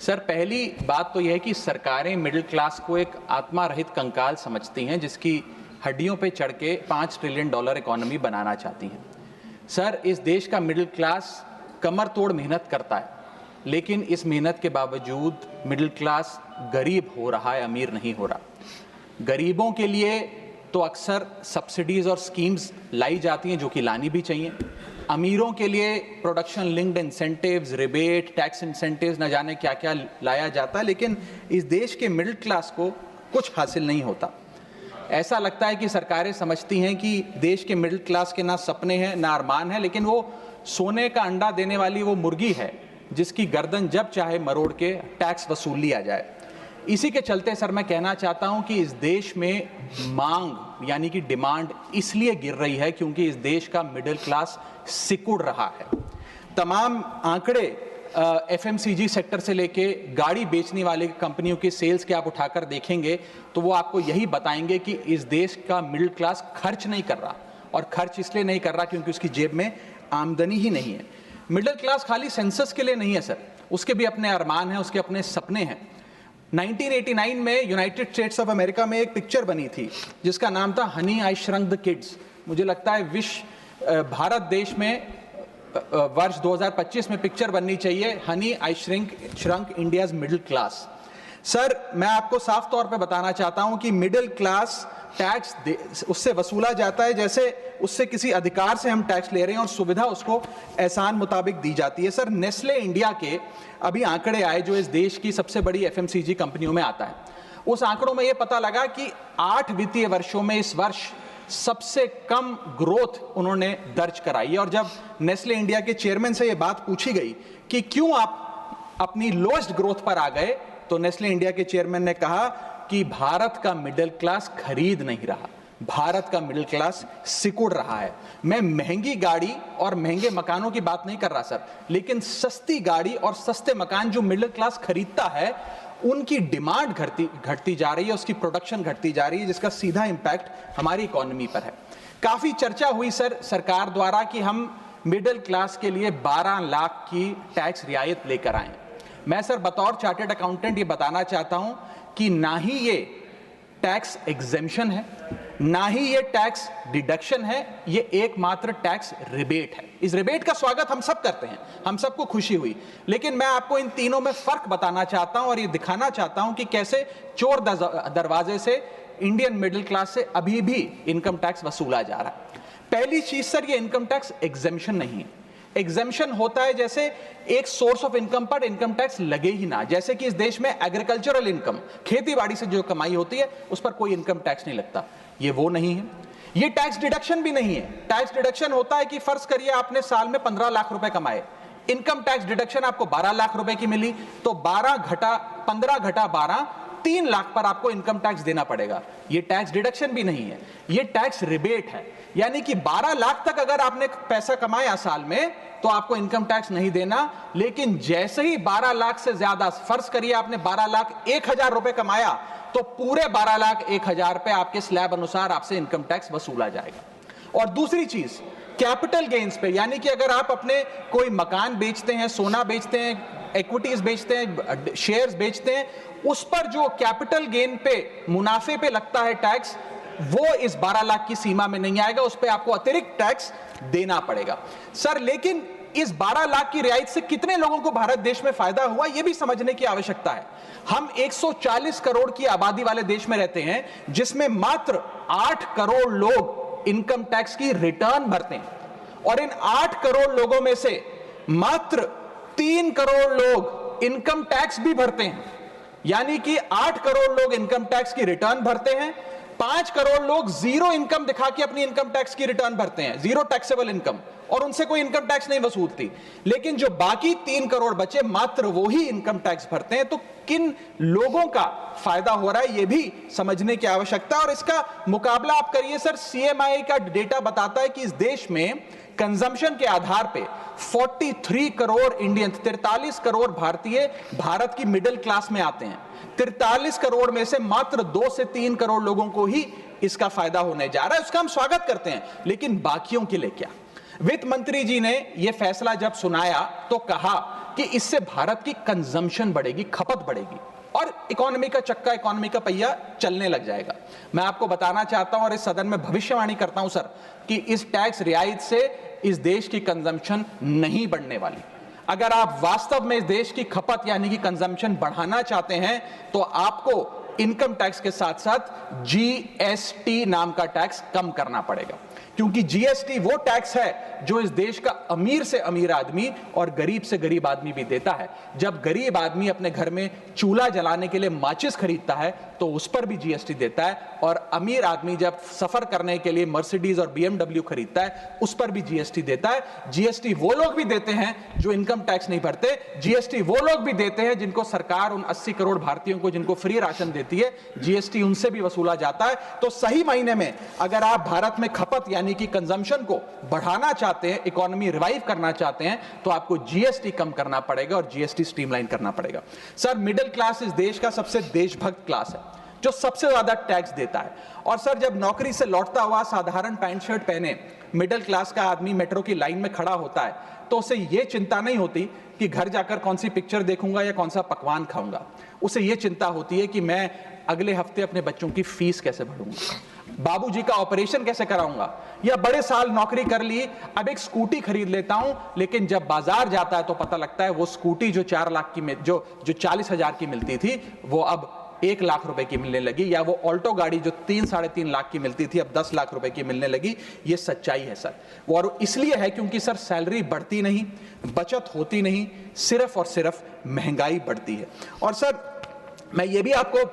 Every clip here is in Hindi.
सर, पहली बात तो यह है कि सरकारें मिडिल क्लास को एक आत्मा रहित कंकाल समझती हैं जिसकी हड्डियों पे चढ़ के $5 ट्रिलियन इकोनॉमी बनाना चाहती हैं। सर, इस देश का मिडिल क्लास कमर तोड़ मेहनत करता है, लेकिन इस मेहनत के बावजूद मिडिल क्लास गरीब हो रहा है, अमीर नहीं हो रहा। गरीबों के लिए तो अक्सर सब्सिडीज और स्कीम्स लाई जाती हैं जो कि लानी भी चाहिए। अमीरों के लिए production linked incentives, rebate, tax incentives, न जाने क्या क्या लाया जाता है, लेकिन इस देश के मिडिल क्लास को कुछ हासिल नहीं होता। ऐसा लगता है कि सरकारें समझती हैं कि देश के मिडिल क्लास के ना सपने हैं ना अरमान है, लेकिन वो सोने का अंडा देने वाली वो मुर्गी है जिसकी गर्दन जब चाहे मरोड़ के टैक्स वसूल लिया जाए। इसी के चलते सर मैं कहना चाहता हूं कि इस देश में मांग यानी कि डिमांड इसलिए गिर रही है क्योंकि इस देश का मिडिल क्लास सिकुड़ रहा है। तमाम आंकड़े एफएमसीजी सेक्टर से लेके गाड़ी बेचने वाले कंपनियों की सेल्स के आप उठाकर देखेंगे तो वो आपको यही बताएंगे कि इस देश का मिडिल क्लास खर्च नहीं कर रहा, और खर्च इसलिए नहीं कर रहा क्योंकि उसकी जेब में आमदनी ही नहीं है। मिडिल क्लास खाली सेंसस के लिए नहीं है सर, उसके भी अपने अरमान हैं, उसके अपने सपने हैं। 1989 में यूनाइटेड स्टेट्स ऑफ अमेरिका में एक पिक्चर बनी थी जिसका नाम था Honey I shrunk the kids. मुझे लगता है भारत देश में वर्ष 2025 में पिक्चर बननी चाहिए, honey I shrunk India's middle class. Sir, मैं आपको साफ तौर पे बताना चाहता हूं कि मिडिल क्लास टैक्स उससे वसूला जाता है जैसे उससे किसी अधिकार से हम टैक्स ले रहे हैं और सुविधा उसको एहसान मुताबिक दी जाती है। सर, नेस्ले इंडिया के अभी आंकड़े आए जो इस देश की सबसे बड़ी एफएमसीजी कंपनियों में आता है। उस आंकड़ों में यह पता लगा कि 8 वित्तीय वर्षों में इस वर्ष सबसे कम ग्रोथ उन्होंने दर्ज कराई है। और जब नेस्ले इंडिया के चेयरमैन से यह बात पूछी गई कि क्यों आप अपनी लोएस्ट ग्रोथ पर आ गए, तो नेस्ले इंडिया के चेयरमैन ने कहा कि भारत का मिडिल क्लास खरीद नहीं रहा, भारत का मिडिल क्लास सिकुड़ रहा है। मैं महंगी गाड़ी और महंगे मकानों की बात नहीं कर रहा सर, लेकिन सस्ती गाड़ी और सस्ते मकान जो मिडिल क्लास खरीदता है उनकी डिमांड घटती जा रही है, उसकी प्रोडक्शन घटती जा रही है, जिसका सीधा इंपैक्ट हमारी इकोनॉमी पर है। काफी चर्चा हुई सर सरकार द्वारा कि हम मिडिल क्लास के लिए 12 लाख की टैक्स रियायत लेकर आए। मैं सर बतौर चार्टर्ड अकाउंटेंट ये बताना चाहता हूं कि ना ही ये टैक्स एग्जेम्पशन है, ना ही ये टैक्स डिडक्शन है, ये एकमात्र टैक्स रिबेट है। इस रिबेट का स्वागत हम सब करते हैं, हम सबको खुशी हुई, लेकिन मैं आपको इन तीनों में फर्क बताना चाहता हूं और ये दिखाना चाहता हूं कि कैसे चोर दरवाजे से इंडियन मिडिल क्लास से अभी भी इनकम टैक्स वसूला जा रहा है। पहली चीज सर, ये इनकम टैक्स एग्जेम्पशन नहीं है। एग्जेम्पशन होता है जैसे एक सोर्स ऑफ इनकम पर इनकम टैक्स लगे ही ना, जैसे कि इस देश में एग्रीकल्चरल इनकम, खेती बाड़ी से जो कमाई होती है उस पर कोई इनकम टैक्स नहीं लगता। ये वो नहीं है। ये टैक्स डिडक्शन भी नहीं है। टैक्स डिडक्शन होता है कि फर्ज करिए आपने साल में 15 लाख रुपए कमाए, इनकम टैक्स डिडक्शन आपको 12 लाख रुपए की मिली, तो 15 घटा 12 3 लाख पर आपको इनकम टैक्स देना पड़ेगा। ये टैक्स डिडक्शन भी नहीं है, ये टैक्स रिबेट है। यानी कि 12 लाख तक अगर आपने पैसा कमाया साल में तो आपको इनकम टैक्स नहीं देना, लेकिन जैसे ही 12 लाख से ज्यादा, फर्ज करिए आपने 12 लाख 1,000 रुपए कमाया, तो पूरे 12 लाख 1,000 पे आपके स्लैब अनुसार आपसे इनकम टैक्स वसूला जाएगा। और दूसरी चीज, कैपिटल गेन्स पे, यानी कि अगर आप अपने कोई मकान बेचते हैं, सोना बेचते हैं, इक्विटीज बेचते हैं, शेयर्स बेचते हैं, उस पर जो कैपिटल गेन पे, मुनाफे पे लगता है टैक्स, वो इस 12 लाख की सीमा में नहीं आएगा, उस पे आपको अतिरिक्त टैक्स देना पड़ेगा। सर, लेकिन इस 12 लाख की रियायत से कितने लोगों को भारत देश में फायदा हुआ, यह भी समझने की आवश्यकता है। हम 140 करोड़ की आबादी वाले देश में रहते हैं, जिसमें मात्र 8 करोड़ लोग इनकम टैक्स की रिटर्न भरते हैं, और इन 8 करोड़ लोगों में से मात्र 3 करोड़ लोग इनकम टैक्स भी भरते हैं। यानी कि 8 करोड़ लोग इनकम टैक्स की रिटर्न भरते हैं, 5 करोड़ लोग जीरो इनकम दिखा के अपनी इनकम टैक्स की रिटर्न भरते हैं, जीरो टैक्सेबल इनकम, और उनसे कोई इनकम टैक्स नहीं वसूलती। लेकिन जो बाकी 3 करोड़ बचे, मात्र वो ही इनकम टैक्स भरते हैं। तो किन लोगों का फायदा हो रहा है, ये भी समझने की आवश्यकता है। और इसका मुकाबला आप करिए सर, सीएमआई का डेटा बताता है कि इस देश में कंजम्पशन के आधार पे 43 करोड़ इंडियन, 43 करोड़ भारतीय भारत की मिडिल क्लास में आते हैं। 43 करोड़ में से मात्र 2 से 3 करोड़ लोगों को ही इसका फायदा होने जा रहा है। उसका हम स्वागत करते हैं, लेकिन बाकियों के लिए क्या? वित्त मंत्री जी ने यह फैसला जब सुनाया तो कहा कि इससे भारत की कंजम्पशन बढ़ेगी, खपत बढ़ेगी और इकोनॉमी का चक्का, इकोनॉमी का पहिया चलने लग जाएगा। मैं आपको बताना चाहता हूं और इस सदन में भविष्यवाणी करता हूं सर कि इस टैक्स रियायत से इस देश की कंजम्पशन नहीं बढ़ने वाली। अगर आप वास्तव में इस देश की खपत यानी कि कंजम्पशन बढ़ाना चाहते हैं तो आपको इनकम टैक्स के साथ साथ जीएसटी नाम का टैक्स कम करना पड़ेगा, क्योंकि जीएसटी वो टैक्स है जो इस देश का अमीर से अमीर आदमी और गरीब से गरीब आदमी भी देता है। जब गरीब आदमी अपने घर में चूल्हा जलाने के लिए माचिस खरीदता है तो उस पर भी जीएसटी देता है, और अमीर आदमी जब सफर करने के लिए मर्सिडीज और बीएमडब्ल्यू खरीदता है उस पर भी जीएसटी देता है। जीएसटी वो लोग भी देते हैं जो इनकम टैक्स नहीं भरते, जीएसटी वो लोग भी देते हैं जिनको सरकार उन 80 करोड़ भारतीयों को जिनको फ्री राशन देती है, जीएसटी उनसे भी वसूला जाता है। तो सही मायने में अगर आप भारत में खपत यानी कि कंजम्पशन को बढ़ाना चाहते हैं, इकोनॉमी रिवाइव करना चाहते हैं, तो आपको जीएसटी कम करना पड़ेगा और जीएसटी स्ट्रीमलाइन करना पड़ेगा। सर, मिडिल क्लास इस देश का सबसे देशभक्त क्लास है जो सबसे ज्यादा टैक्स देता है। और सर, जब नौकरी से लौटता हुआ साधारण पैंट शर्ट पहने मिडिल क्लास का आदमी मेट्रो की लाइन में खड़ा होता है तो उसे यह चिंता नहीं होती कि घर जाकर कौन सी पिक्चर देखूंगा या कौन सा पकवान खाऊंगा। उसे यह चिंता होती है कि मैं अगले हफ्ते अपने बच्चों की फीस कैसे भरूंगा, बाबूजी का ऑपरेशन कैसे कराऊंगा, या बड़े साल नौकरी कर ली अब एक स्कूटी खरीद लेता हूं, लेकिन जब बाजार जाता है तो पता लगता है वो स्कूटी जो 4 लाख की जो 40,000 की मिलती थी वो अब 1 लाख रुपए की मिलने लगी, या वो ऑल्टो गाड़ी जो 3-3.5 लाख की मिलती थी अब 10 लाख रुपए की मिलने लगी। ये सच्चाई है सर, और इसलिए है क्योंकि सर सैलरी बढ़ती नहीं, बचत होती नहीं, सिर्फ और सिर्फ महंगाई बढ़ती है। और सर, मैं ये भी आपको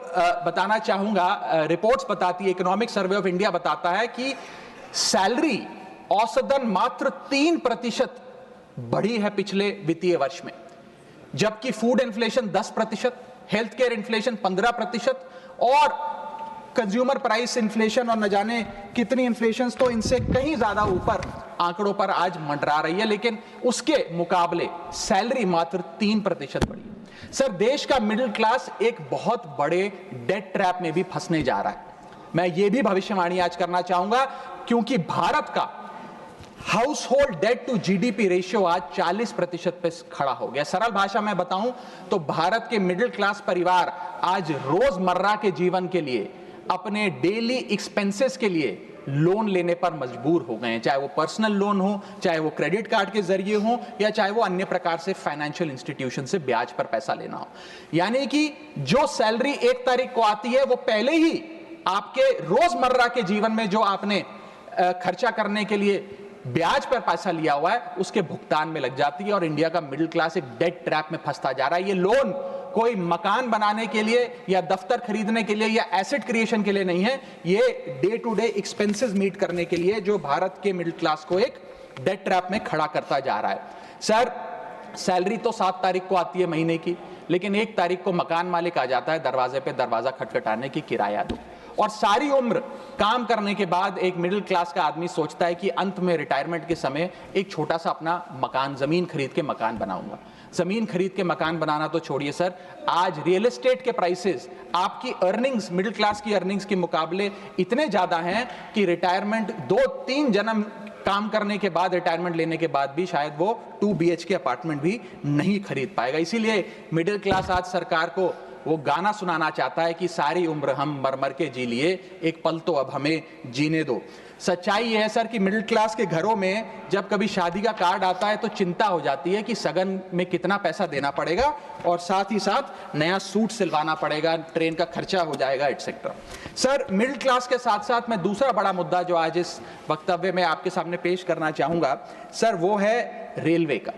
बताना चाहूंगा, रिपोर्ट्स बताती है, इकोनॉमिक सर्वे ऑफ इंडिया बताता है कि सैलरी औसतन मात्र 3% बढ़ी है पिछले वित्तीय वर्ष में, जबकि food inflation 10%, health care inflation 15% और कंज्यूमर प्राइस इन्फ्लेशन और न जाने कितनी इन्फ्लेशन तो इनसे कहीं ज्यादा ऊपर आंकड़ों पर आज मंडरा रही है, लेकिन उसके मुकाबले सैलरी मात्र 3% बढ़ी। सर, देश का मिडिल क्लास एक बहुत बड़े डेट ट्रैप में भी फंसने जा रहा है। मैं ये भी भविष्यवाणी आज करना चाहूंगा, क्योंकि भारत का household debt to GDP ratio आज 40% पे खड़ा हो गया। सरल भाषा में बताऊं तो भारत के मिडिल क्लास परिवार आज रोजमर्रा के जीवन के लिए, अपने डेली एक्सपेंसेस के लिए लोन लेने पर मजबूर हो गए हैं, चाहे वो पर्सनल लोन हो, चाहे वो क्रेडिट कार्ड के जरिए हो, या चाहे वो अन्य प्रकार से फाइनेंशियल इंस्टीट्यूशन से ब्याज पर पैसा लेना हो। यानी कि जो सैलरी 1 तारीख को आती है वो पहले ही आपके रोजमर्रा के जीवन में जो आपने खर्चा करने के लिए ब्याज पर पैसा लिया हुआ है उसके भुगतान में लग जाती है, और इंडिया का मिडिल क्लास एक डेट ट्रैप में फंसता जा रहा है। ये लोन कोई मकान बनाने के लिए या दफ्तर खरीदने के लिए या एसेट क्रिएशन के लिए नहीं है, ये day to day expenses meet करने के लिए, जो भारत के मिडिल क्लास को एक डेट ट्रैप में खड़ा करता जा रहा है। सर, सैलरी तो 7 तारीख को आती है महीने की, लेकिन 1 तारीख को मकान मालिक आ जाता है दरवाजे पे दरवाजा खटखटाने की किराया दो, और सारी उम्र काम करने के बाद एक मिडिल क्लास का आदमी सोचता है कि अंत में रिटायरमेंट के समय एक छोटा सा अपना मकान, जमीन खरीद के मकान बनाऊंगा। जमीन खरीद के मकान बनाना तो छोड़िए सर, आज रियल एस्टेट के प्राइसेस आपकी अर्निंग्स, मिडिल क्लास की अर्निंग्स के मुकाबले इतने ज्यादा हैं कि रिटायरमेंट 2-3 जन्म काम करने के बाद, रिटायरमेंट लेने के बाद भी शायद वो 2 BHK अपार्टमेंट भी नहीं खरीद पाएगा। इसीलिए मिडिल क्लास आज सरकार को वो गाना सुनाना चाहता है कि सारी उम्र हम मर मर के जी लिए, एक पल तो अब हमें जीने दो। सच्चाई यह है सर कि मिडिल क्लास के घरों में जब कभी शादी का कार्ड आता है तो चिंता हो जाती है कि सगन में कितना पैसा देना पड़ेगा, और साथ ही साथ नया सूट सिलवाना पड़ेगा, ट्रेन का खर्चा हो जाएगा, एटसेट्रा। सर, मिडिल क्लास के साथ साथ मैं दूसरा बड़ा मुद्दा जो आज इस वक्तव्य में आपके सामने पेश करना चाहूंगा सर, वो है रेलवे का।